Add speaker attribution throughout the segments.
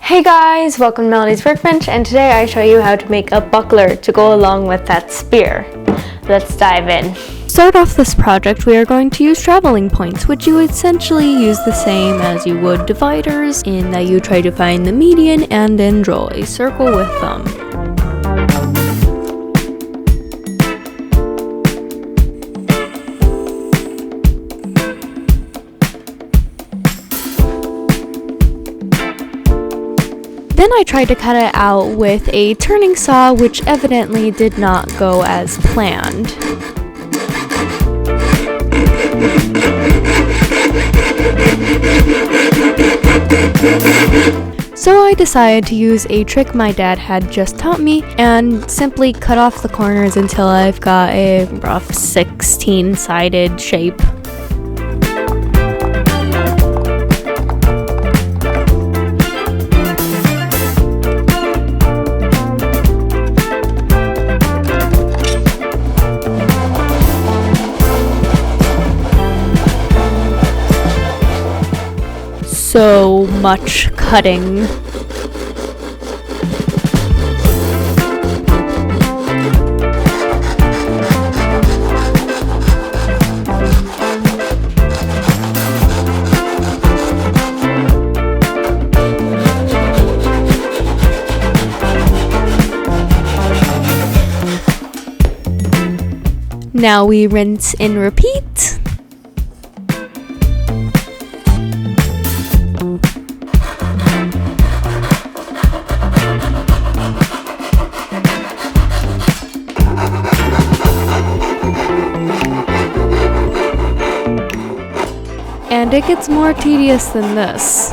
Speaker 1: Hey guys, welcome to Melody's Workbench, and today I show you how to make a buckler to go along with that spear. Let's dive in. To start off this project, we are going to use traveling points, which you essentially use the same as you would dividers, in that you try to find the median and then draw a circle with them. Then I tried to cut it out with a turning saw, which evidently did not go as planned. So I decided to use a trick my dad had just taught me and simply cut off the corners until I've got a rough 16-sided shape. So much cutting. Now we rinse and repeat. And it gets more tedious than this.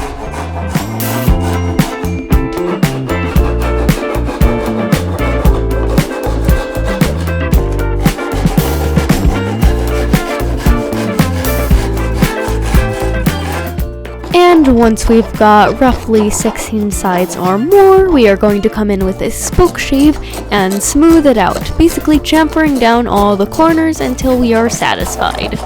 Speaker 1: And once we've got roughly 16 sides or more, we are going to come in with a spoke shave and smooth it out, basically chamfering down all the corners until we are satisfied.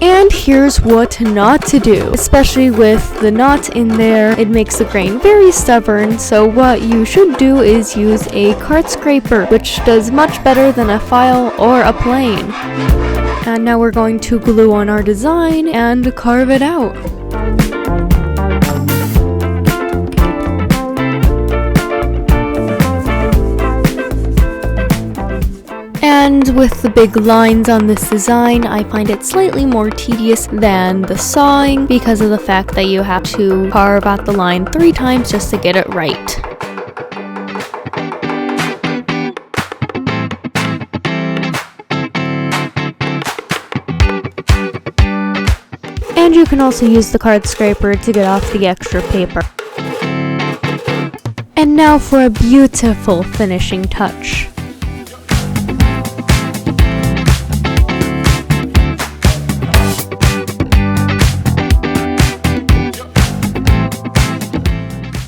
Speaker 1: And here's what not to do, especially with the knot in there. It makes the grain very stubborn, so what you should do is use a card scraper, which does much better than a file or a plane. And now we're going to glue on our design and carve it out. And with the big lines on this design, I find it slightly more tedious than the sawing because of the fact that you have to carve out the line 3 times just to get it right. And you can also use the card scraper to get off the extra paper. And now for a beautiful finishing touch.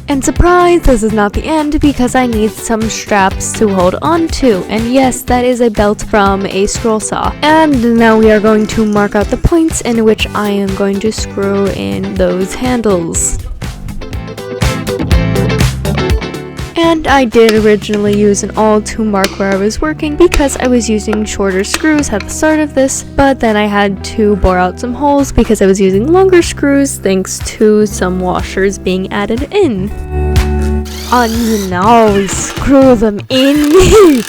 Speaker 1: And surprise, this is not the end because I need some straps to hold on to. And yes, that is a belt from a scroll saw. And now we are going to mark out the points in which I am going to screw in those handles. And I did originally use an awl to mark where I was working because I was using shorter screws at the start of this, but then I had to bore out some holes because I was using longer screws thanks to some washers being added in. And now we screw them in.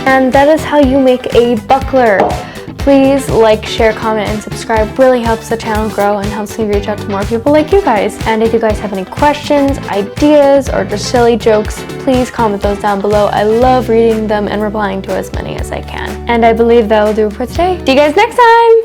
Speaker 1: And that is how you make a buckler. Please like, share, comment, and subscribe. Really helps the channel grow and helps me reach out to more people like you guys. And if you guys have any questions, ideas, or just silly jokes, please comment those down below. I love reading them and replying to as many as I can. And I believe that will do it for today. See you guys next time!